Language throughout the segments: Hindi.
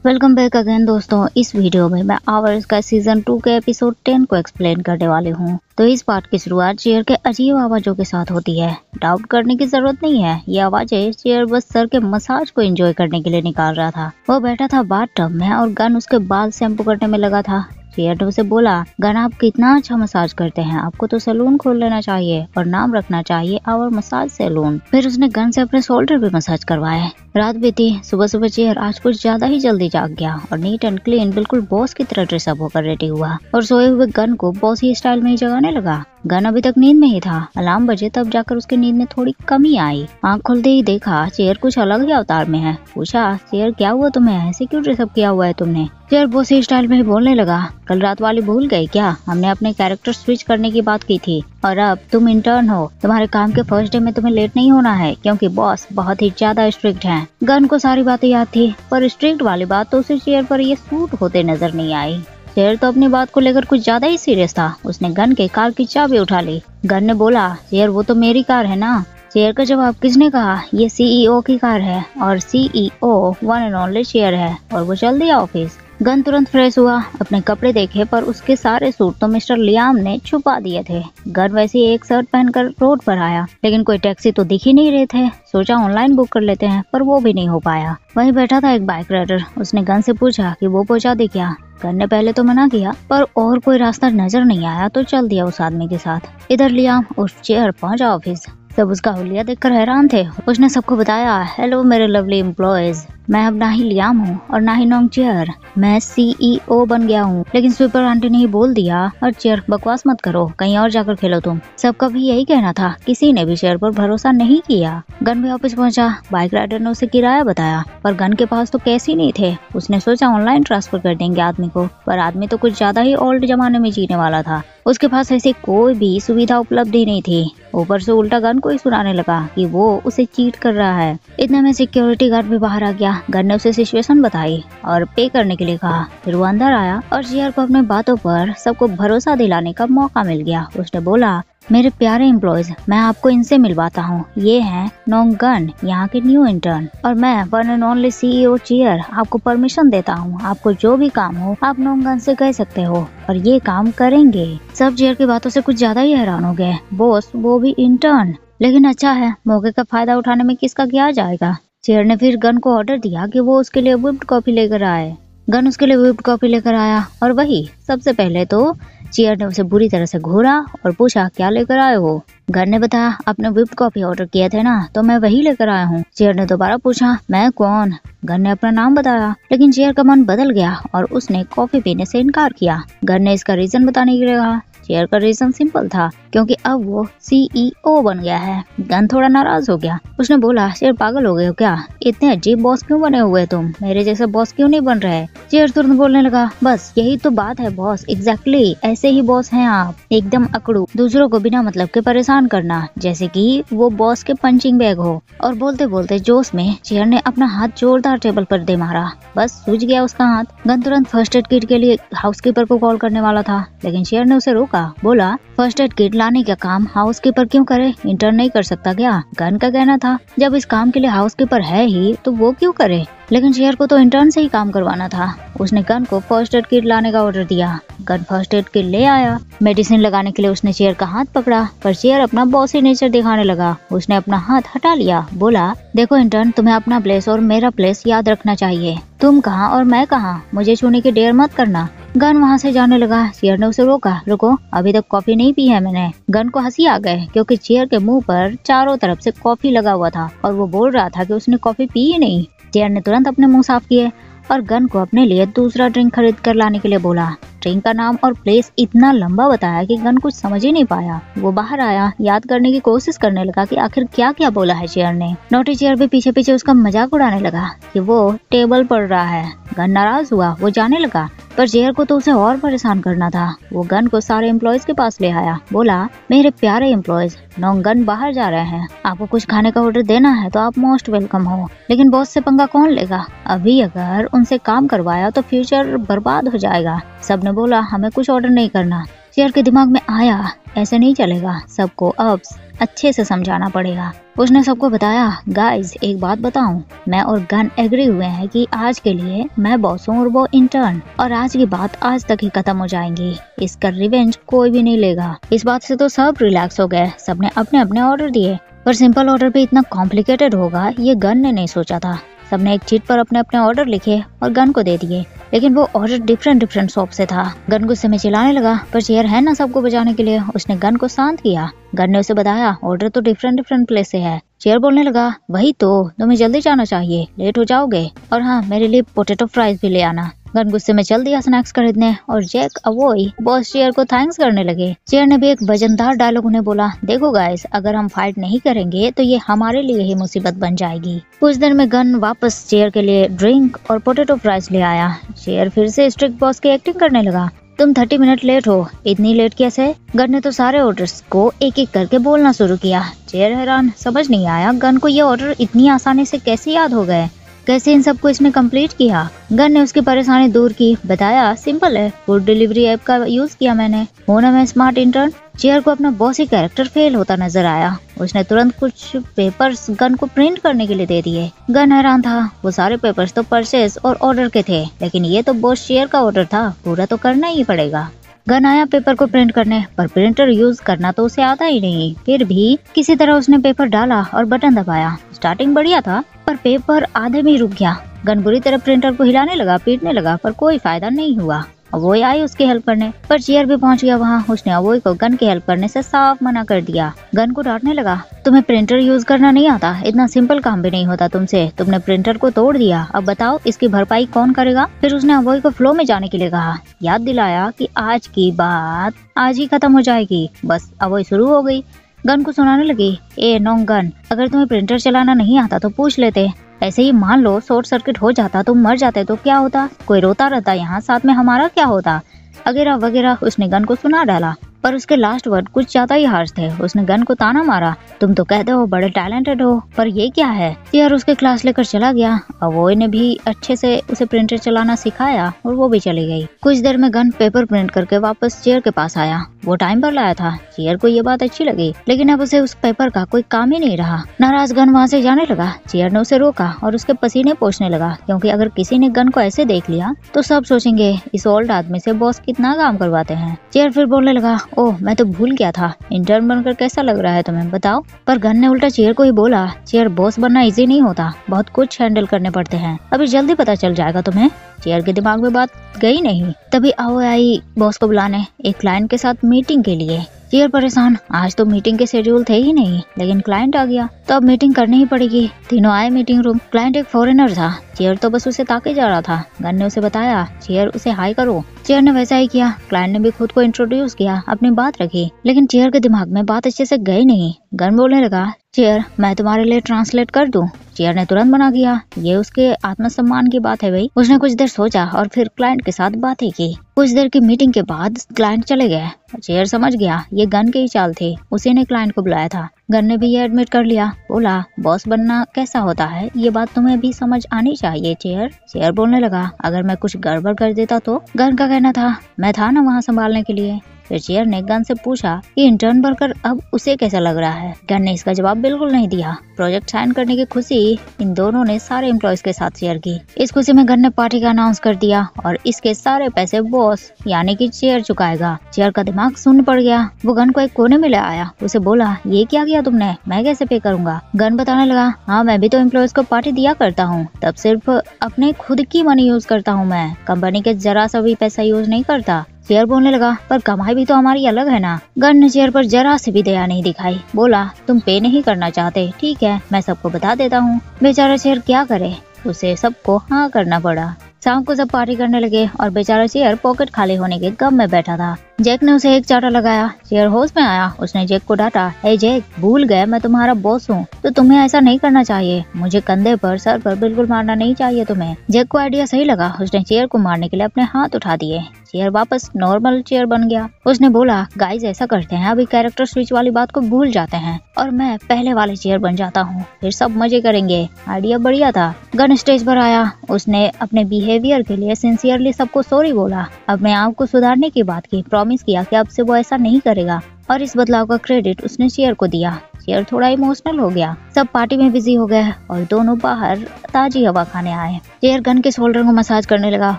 वेलकम बैक अगेन दोस्तों। इस वीडियो में मैं आवर्स का सीजन 2 के एपिसोड 10 को एक्सप्लेन करने वाली हूँ। तो इस पार्ट की शुरुआत चेयर के अजीब आवाजों के साथ होती है। डाउट करने की जरूरत नहीं है, ये आवाजें चेयर बस सर के मसाज को एंजॉय करने के लिए निकाल रहा था। वो बैठा था बाथटब में और गन उसके बाल शैम्पू करने में लगा था। चेयर ने उसे बोला, गन आप कितना अच्छा मसाज करते हैं, आपको तो सैलून खोल लेना चाहिए और नाम रखना चाहिए आवर मसाज सैलून। फिर उसने गन से अपने शोल्डर भी मसाज करवाए। रात बीती, सुबह सुबह चेयर आज कुछ ज्यादा ही जल्दी जाग गया और नीट एंड क्लीन बिल्कुल बॉस की तरह ड्रेसअप होकर रेडी हुआ और सोए हुए गन को बॉस ही स्टाइल में ही जगाने लगा। गन अभी तक नींद में ही था। अलार्म बजे तब जाकर उसकी नींद में थोड़ी कमी आई। आंख खुलते ही देखा चेयर कुछ अलग ही अवतार में है। पूछा, चेयर क्या हुआ तुम्हें, ऐसे क्यों ड्रेसअप किया हुआ है तुमने? चेयर बॉस ही स्टाइल में ही बोलने लगा, कल रात वाली भूल गए क्या? हमने अपने कैरेक्टर स्विच करने की बात की थी और अब तुम इंटर्न हो। तुम्हारे काम के फर्स्ट डे में तुम्हें लेट नहीं होना है क्योंकि बॉस बहुत ही ज्यादा स्ट्रिक्ट हैं। गन को सारी बातें याद थी पर स्ट्रिक्ट वाली बात तो उसे चेयर पर ये सूट होते नजर नहीं आई। चेयर तो अपनी बात को लेकर कुछ ज्यादा ही सीरियस था। उसने गन के कार की चाबी उठा ली। गन ने बोला, चेयर वो तो मेरी कार है ना। चेयर का जवाब, किसने कहा? ये सीईओ की कार है और CEO one and only chair है। और वो चल दिया ऑफिस। गन तुरंत फ्रेश हुआ, अपने कपड़े देखे पर उसके सारे सूट तो मिस्टर लियाम ने छुपा दिए थे। गन वैसे ही एक शर्ट पहनकर रोड पर आया लेकिन कोई टैक्सी तो दिख ही नहीं रहे थे। सोचा ऑनलाइन बुक कर लेते हैं पर वो भी नहीं हो पाया। वहीं बैठा था एक बाइक राइडर। उसने गन से पूछा कि वो पहुंचा दे क्या। गन ने पहले तो मना किया पर और कोई रास्ता नजर नहीं आया तो चल दिया उस आदमी के साथ। इधर लियाम उस चेयर पहुंचा ऑफिस। सब उसका हुलिया देखकर हैरान थे। उसने सबको बताया, हेलो मेरे लवली एम्प्लॉयज, मैं अब ना ही लियाम हूँ और ना ही नॉन्ग चेयर, मैं सीईओ बन गया हूँ। लेकिन स्वीपर आंटी ने ही बोल दिया, और चेयर बकवास मत करो, कहीं और जाकर खेलो तुम। सबका भी यही कहना था, किसी ने भी चेयर पर भरोसा नहीं किया। गन भी ऑफिस पहुंचा। बाइक राइडर ने उसे किराया बताया पर गन के पास तो कैश ही नहीं थे। उसने सोचा ऑनलाइन ट्रांसफर कर देंगे आदमी को, पर आदमी तो कुछ ज्यादा ही ओल्ड जमाने में जीने वाला था। उसके पास ऐसी कोई भी सुविधा उपलब्ध ही नहीं थी। ऊपर से उल्टा गन को ही सुनाने लगा कि वो उसे चीट कर रहा है। इतने में सिक्योरिटी गार्ड भी बाहर आ गया। गन ने उसे सिचुएशन बताई और पे करने के लिए कहा। फिर वो अंदर आया और चेयर को अपने बातों पर सबको भरोसा दिलाने का मौका मिल गया। उसने बोला, मेरे प्यारे एम्प्लॉयज, मैं आपको इनसे मिलवाता हूँ। ये हैं नॉन्ग गन, यहाँ के न्यू इंटर्न, और मैं one and only CEO chair. आपको परमिशन देता हूँ, आपको जो भी काम हो आप नॉन्ग गन से कह सकते हो और ये काम करेंगे। सब चेयर की बातों से कुछ ज्यादा ही हैरान हो गए। बॉस, वो भी इंटर्न, लेकिन अच्छा है, मौके का फायदा उठाने में किसका क्या जाएगा। चेयर ने फिर गन को ऑर्डर दिया कि वो उसके लिए व्हिप्ड कॉफी लेकर आए। गन उसके लिए व्हिप्ड कॉफी लेकर आया और वही सबसे पहले तो चेयर ने उसे बुरी तरह से घूरा और पूछा, क्या लेकर आए हो? गन ने बताया, आपने व्हिप्ड कॉफी ऑर्डर किया थे ना, तो मैं वही लेकर आया हूँ। चेयर ने दोबारा पूछा, मैं कौन? गन ने अपना नाम बताया लेकिन चेयर का मन बदल गया और उसने कॉफी पीने से इनकार किया। गन ने इसका रीजन बताने के लिए कहा। चेयर का रीजन सिंपल था, क्योंकि अब वो सीईओ बन गया है। गन थोड़ा नाराज हो गया। उसने बोला, चेयर पागल हो गए हो क्या? इतने अजीब बॉस क्यों बने हुए तुम? मेरे जैसे बॉस क्यों नहीं बन रहे? चेयर तुरंत बोलने लगा, बस यही तो बात है बॉस, एग्जैक्टली ऐसे ही बॉस हैं आप, एकदम अकड़ू, दूसरों को बिना मतलब के परेशान करना, जैसे कि वो बॉस के पंचिंग बैग हो। और बोलते बोलते जोश में चेयर ने अपना हाथ जोरदार टेबल पर दे मारा। बस सूझ गया उसका हाथ। गन तुरंत फर्स्ट एड किट के लिए हाउसकीपर को कॉल करने वाला था लेकिन चेयर ने उसे रोका। बोला, फर्स्ट एड किट लाने का काम हाउसकीपर क्यों करे? इंटर्न नहीं कर सकता क्या? गन का कहना था, जब इस काम के लिए हाउसकीपर है ही तो वो क्यों करे? लेकिन चेयर को तो इंटर्न से ही काम करवाना था। उसने गन को फर्स्ट एड किट लाने का ऑर्डर दिया। गन फर्स्ट एड किट ले आया। मेडिसिन लगाने के लिए उसने चेयर का हाथ पकड़ा पर चेयर अपना बॉसी नेचर दिखाने लगा। उसने अपना हाथ हटा लिया। बोला, देखो इंटर्न, तुम्हें अपना प्लेस और मेरा प्लेस याद रखना चाहिए। तुम कहाँ और मैं कहाँ, मुझे छूने की डेयर मत करना। गन वहाँ से जाने लगा। चेयर ने उसे रोका, रुको, अभी तक कॉफी नहीं पी है मैंने। गन को हंसी आ गए क्योंकि चेयर के मुंह पर चारों तरफ से कॉफी लगा हुआ था और वो बोल रहा था कि उसने कॉफी पी ही नहीं। चेयर ने तुरंत अपने मुंह साफ किए और गन को अपने लिए दूसरा ड्रिंक खरीद कर लाने के लिए बोला। ड्रिंक का नाम और प्लेस इतना लंबा बताया कि गन कुछ समझ ही नहीं पाया। वो बाहर आया, याद करने की कोशिश करने लगा कि आखिर क्या क्या बोला है चेयर ने। नोटी चेयर भी पीछे पीछे उसका मजाक उड़ाने लगा कि वो टेबल पढ़ रहा है। गन नाराज हुआ, वो जाने लगा पर चेयर को तो उसे और परेशान करना था। वो गन को सारे एम्प्लॉयज के पास ले आया। बोला, मेरे प्यारे एम्प्लॉयज, नॉन्ग गन बाहर जा रहे हैं, आपको कुछ खाने का ऑर्डर देना है तो आप मोस्ट वेलकम हो, लेकिन बॉस से पंगा कौन लेगा? अभी अगर उनसे काम करवाया तो फ्यूचर बर्बाद हो जाएगा। सबने बोला, हमें कुछ ऑर्डर नहीं करना। चेयर के दिमाग में आया, ऐसे नहीं चलेगा, सबको अप्स अच्छे से समझाना पड़ेगा। उसने सबको बताया, गाइस एक बात बताऊं, मैं और गन एग्री हुए हैं कि आज के लिए मैं बॉस हूँ और वो इंटर्न, और आज की बात आज तक ही खत्म हो जाएंगी। इसका रिवेंज कोई भी नहीं लेगा। इस बात से तो सब रिलैक्स हो गए। सबने अपने अपने ऑर्डर दिए, पर सिंपल ऑर्डर भी इतना कॉम्प्लिकेटेड होगा ये गन ने नहीं सोचा था। सबने एक चीट पर अपने अपने ऑर्डर लिखे और गन को दे दिए, लेकिन वो ऑर्डर डिफरेंट शॉप से था। गन गुस्से में चिल्लाने लगा, पर चेयर है ना सबको बचाने के लिए। उसने गन को शांत किया। गन ने उसे बताया, ऑर्डर तो डिफरेंट प्लेस से है। चेयर बोलने लगा, वही तो, तुम्हें जल्दी जाना चाहिए, लेट हो जाओगे, और हाँ मेरे लिए पोटैटो फ्राइज भी ले आना। गन गुस्से में चल दिया स्नैक्स खरीदने, और जैक अवॉय बॉस चेयर को थैंक्स करने लगे। चेयर ने भी एक वजनदार डायलॉग उन्हें बोला, देखो गाइस, अगर हम फाइट नहीं करेंगे तो ये हमारे लिए ही मुसीबत बन जाएगी। कुछ देर में गन वापस चेयर के लिए ड्रिंक और पोटैटो फ्राइज ले आया। चेयर फिर से स्ट्रिक्ट बॉस की एक्टिंग करने लगा, तुम 30 मिनट लेट हो, इतनी लेट कैसे? गन ने तो सारे ऑर्डर्स को एक एक करके बोलना शुरू किया। चेयर हैरान, समझ नहीं आया गन को ये ऑर्डर इतनी आसानी से कैसे याद हो गए, कैसे इन सबको इसने कंप्लीट किया। गन ने उसकी परेशानी दूर की, बताया सिंपल है, फूड डिलीवरी ऐप का यूज किया मैंने, हो ना मैं स्मार्ट इंटर्न। चेयर को अपना बॉसी कैरेक्टर फेल होता नजर आया। उसने तुरंत कुछ पेपर्स गन को प्रिंट करने के लिए दे दिए। गन हैरान था, वो सारे पेपर्स तो परचेज और ऑर्डर के थे, लेकिन ये तो बॉस चेयर का ऑर्डर था, पूरा तो करना ही पड़ेगा। गन आया पेपर को प्रिंट करने, पर प्रिंटर यूज करना तो उसे आता ही नहीं। फिर भी किसी तरह उसने पेपर डाला और बटन दबाया। स्टार्टिंग बढ़िया था, पर पेपर आधे में ही रुक गया। गन बुरी तरह प्रिंटर को हिलाने लगा, पीटने लगा, पर कोई फायदा नहीं हुआ। अवॉय आई उसकी हेल्प करने, पर चेयर भी पहुंच गया वहां। उसने अवॉय को गन की हेल्प करने से साफ मना कर दिया। गन को डांटने लगा, तुम्हें प्रिंटर यूज करना नहीं आता, इतना सिंपल काम भी नहीं होता तुमसे, तुमने प्रिंटर को तोड़ दिया, अब बताओ इसकी भरपाई कौन करेगा? फिर उसने अवॉय को फ्लो में जाने के लिए कहा, याद दिलाया कि आज की बात आज ही खत्म हो जाएगी। बस अवॉय शुरू हो गई। गन को सुनाने लगी, ए नॉन गन, अगर तुम्हें प्रिंटर चलाना नहीं आता तो पूछ लेते, ऐसे ही मान लो शॉर्ट सर्किट हो जाता, तुम मर जाते तो क्या होता? कोई रोता रहता यहाँ, साथ में हमारा क्या होता? वगैरह वगैरह उसने गन को सुना डाला, पर उसके लास्ट वर्ड कुछ ज्यादा ही हार्श थे। उसने गन को ताना मारा, तुम तो कहते हो बड़े टैलेंटेड हो, पर ये क्या है? चेयर उसके क्लास लेकर चला गया। अवॉय ने भी अच्छे से उसे प्रिंटर चलाना सिखाया और वो भी चली गई। कुछ देर में गन पेपर प्रिंट करके वापस चेयर के पास आया। वो टाइम पर लाया था। चेयर को ये बात अच्छी लगी, लेकिन अब उसे उस पेपर का कोई काम ही नहीं रहा। नाराज गन वहाँ से जाने लगा। चेयर ने उसे रोका और उसके पसीने पोंछने लगा, क्योंकि अगर किसी ने गन को ऐसे देख लिया तो सब सोचेंगे इस ओल्ड आदमी से बॉस कितना काम करवाते हैं। चेयर फिर बोलने लगा, ओह मैं तो भूल गया था, इंटर्न बनकर कैसा लग रहा है तुम्हें, बताओ? पर गन ने उल्टा चेयर को ही बोला, चेयर बॉस बनना इजी नहीं होता, बहुत कुछ हैंडल करने पड़ते हैं, अभी जल्दी पता चल जाएगा तुम्हें। चेयर के दिमाग में बात गई नहीं। तभी अवॉय आई बॉस को बुलाने एक क्लाइंट के साथ मीटिंग के लिए। चेयर परेशान, आज तो मीटिंग के शेड्यूल थे ही नहीं, लेकिन क्लाइंट आ गया तो अब मीटिंग करनी ही पड़ेगी। तीनों आए मीटिंग रूम। क्लाइंट एक फॉरेनर था। चेयर तो बस उसे ताके जा रहा था। गन ने उसे बताया, चेयर उसे हाई करो। चेयर ने वैसा ही किया। क्लाइंट ने भी खुद को इंट्रोड्यूस किया, अपनी बात रखी, लेकिन चेयर के दिमाग में बात अच्छे से गई नहीं। गन बोलने लगा, चेयर मैं तुम्हारे लिए ट्रांसलेट कर दूं? चेयर ने तुरंत मना किया, ये उसके आत्मसम्मान की बात है भाई। उसने कुछ देर सोचा और फिर क्लाइंट के साथ बातें की। कुछ देर की मीटिंग के बाद क्लाइंट चले गए। चेयर समझ गया ये गन की ही चाल थी, उसी ने क्लाइंट को बुलाया था। गन ने भी ये एडमिट कर लिया, बोला बॉस बनना कैसा होता है ये बात तुम्हें भी समझ आनी चाहिए चेयर। चेयर बोलने लगा, अगर मैं कुछ गड़बड़ कर देता तो? गन का कहना था, मैं था ना वहाँ संभालने के लिए। फिर चेयर ने गन से पूछा कि इंटर्न बनकर अब उसे कैसा लग रहा है। गन ने इसका जवाब बिल्कुल नहीं दिया। प्रोजेक्ट साइन करने की खुशी इन दोनों ने सारे एम्प्लॉयज के साथ शेयर की। इस खुशी में गन ने पार्टी का अनाउंस कर दिया और इसके सारे पैसे बॉस यानी कि चेयर चुकाएगा। चेयर का दिमाग शून्य पड़ गया। वो गन को एक कोने में ले आया, उसे बोला, ये क्या किया तुमने, मैं कैसे पे करूँगा? गन बताने लगा, हाँ मैं भी तो एम्प्लॉयज को पार्टी दिया करता हूँ, तब सिर्फ अपने खुद की मनी यूज करता हूँ, मैं कंपनी के जरा सा भी पैसा यूज नहीं करता। चेयर बोलने लगा, पर कमाई भी तो हमारी अलग है ना। गन ने चेयर पर जरा से भी दया नहीं दिखाई। बोला, तुम पे नहीं करना चाहते, ठीक है मैं सबको बता देता हूँ। बेचारा चेयर क्या करे, उसे सबको हाँ करना पड़ा। शाम को सब पार्टी करने लगे और बेचारा चेयर पॉकेट खाली होने के गम में बैठा था। जैक ने उसे एक चाटा लगाया। चेयर होश में आया। उसने जैक को डांटा, हे जैक, भूल गए मैं तुम्हारा बॉस हूँ, तो तुम्हें ऐसा नहीं करना चाहिए, मुझे कंधे पर सर पर बिल्कुल मारना नहीं चाहिए तुम्हें। जैक को आइडिया सही लगा। उसने चेयर को मारने के लिए अपने हाथ उठा दिए। चेयर वापस नॉर्मल चेयर बन गया। उसने बोला, गाइस ऐसा करते हैं, अभी कैरेक्टर स्विच वाली बात को भूल जाते हैं और मैं पहले वाले चेयर बन जाता हूँ, फिर सब मजे करेंगे। आइडिया बढ़िया था। गन स्टेज पर आया। उसने अपने बिहेवियर के लिए सिंसियरली सबको सॉरी बोला, अपने आप को सुधारने की बात की, प्रॉमिस किया कि अब से वो ऐसा नहीं करेगा और इस बदलाव का क्रेडिट उसने चेयर को दिया। चेयर थोड़ा इमोशनल हो गया। सब पार्टी में बिजी हो गए और दोनों बाहर ताजी हवा खाने आए। चेयर गन के शोल्डर को मसाज करने लगा।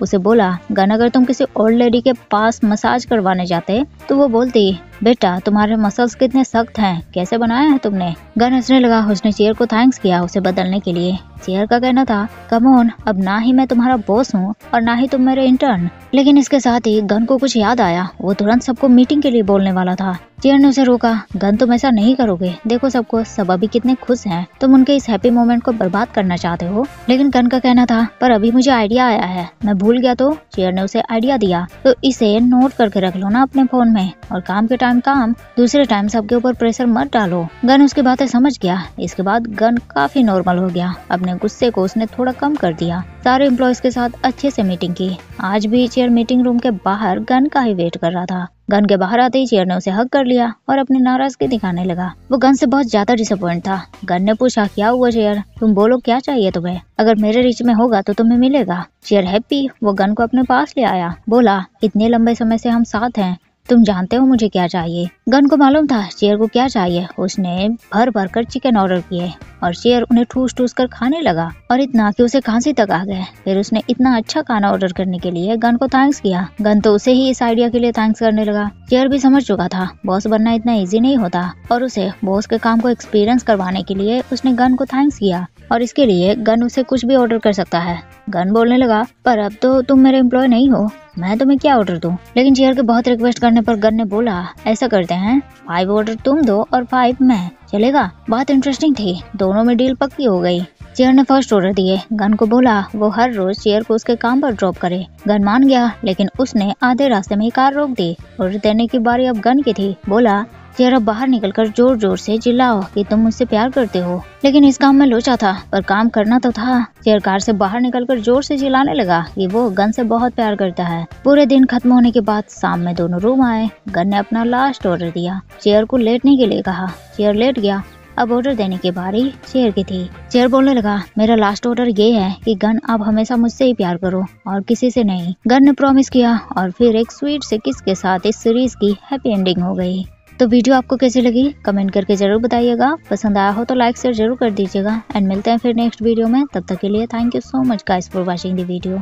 उसे बोला, गन अगर तुम किसी ओल्ड लेडी के पास मसाज करवाने जाते तो वो बोलती, बेटा तुम्हारे मसल्स कितने सख्त हैं, कैसे बनाए हैं तुमने। गन हंसने लगा। उसने चेयर को थैंक्स किया उसे बदलने के लिए। चेयर का कहना था, कम ऑन, अब ना ही मैं तुम्हारा बॉस हूँ और ना ही तुम मेरे इंटर्न। लेकिन इसके साथ ही गन को कुछ याद आया। वो तुरंत सबको मीटिंग के लिए बोलने वाला था। चेयर ने उसे रोका, गन तुम ऐसा नहीं करोगे, देखो सबको, सब अभी कितने खुश हैं, तुम उनके इस हैप्पी मोमेंट को बर्बाद करना चाहते हो। लेकिन गन का कहना था, पर अभी मुझे आइडिया आया है, मैं भूल गया तो। चेयर ने उसे आइडिया दिया, तो इसे नोट करके रख लो ना अपने फोन में, और काम के टाइम काम, दूसरे टाइम सबके ऊपर प्रेशर मत डालो। गन उसकी बातें समझ गया। इसके बाद गन काफी नॉर्मल हो गया। अपने गुस्से को उसने थोड़ा कम कर दिया। सारे एम्प्लॉयज के साथ अच्छे से मीटिंग की। आज भी चेयर मीटिंग रूम के बाहर गन का ही वेट कर रहा था। गन के बाहर आते ही चेयर ने उसे हग कर लिया और अपनी नाराजगी दिखाने लगा। वो गन से बहुत ज्यादा डिसअपॉइंट था। गन ने पूछा, क्या हुआ चेयर, तुम बोलो क्या चाहिए तुम्हें, अगर मेरे रीच में होगा तो तुम्हें मिलेगा। चेयर हैप्पी वो गन को अपने पास ले आया। बोला, इतने लंबे समय से हम साथ हैं, तुम जानते हो मुझे क्या चाहिए। गन को मालूम था चेयर को क्या चाहिए। उसने भर भर कर चिकन ऑर्डर किए और चेयर उन्हें ठूस ठूस कर खाने लगा, और इतना कि उसे खांसी तक आ गए। फिर उसने इतना अच्छा खाना ऑर्डर करने के लिए गन को थैंक्स किया। गन तो उसे ही इस आइडिया के लिए थैंक्स करने लगा। चेयर भी समझ चुका था बॉस बनना इतना इजी नहीं होता, और उसे बॉस के काम को एक्सपीरियंस करवाने के लिए उसने गन को थैंक्स किया, और इसके लिए गन उसे कुछ भी ऑर्डर कर सकता है। गन बोलने लगा, पर अब तो तुम मेरे एम्प्लॉय नहीं हो, मैं तुम्हें क्या ऑर्डर दूं। लेकिन चेयर के बहुत रिक्वेस्ट करने पर गन ने बोला, ऐसा करते हैं 5 ऑर्डर तुम दो और 5 मैं, चलेगा। बात इंटरेस्टिंग थी, दोनों में डील पक्की हो गई। चेयर ने फर्स्ट ऑर्डर दिए। गन को बोला वो हर रोज चेयर को उसके काम पर ड्रॉप करे। गन मान गया, लेकिन उसने आधे रास्ते में ही कार रोक दी। ऑर्डर देने की बारी अब गन की थी। बोला, चेयर अब बाहर निकलकर जोर जोर से चिल्लाओ कि तुम मुझसे प्यार करते हो। लेकिन इस काम में लोचा था, पर काम करना तो था। चेयर कार से बाहर निकलकर जोर से चिल्लाने लगा कि वो गन से बहुत प्यार करता है। पूरे दिन खत्म होने के बाद शाम में दोनों रूम आए। गन ने अपना लास्ट ऑर्डर दिया। चेयर को लेटने के लिए कहा। चेयर लेट गया। अब ऑर्डर देने की बारी चेयर की थी। चेयर बोलने लगा, मेरा लास्ट ऑर्डर ये है कि गन आप हमेशा मुझसे ही प्यार करो और किसी से नहीं। गन ने प्रॉमिस किया, और फिर एक स्वीट से किस के साथ इस सीरीज की हैप्पी एंडिंग हो गई। तो वीडियो आपको कैसी लगी कमेंट करके जरूर बताइएगा। पसंद आया हो तो लाइक शेयर जरूर कर दीजिएगा। एंड मिलते हैं फिर नेक्स्ट वीडियो में। तब तक के लिए thank you so much guys for watching the video.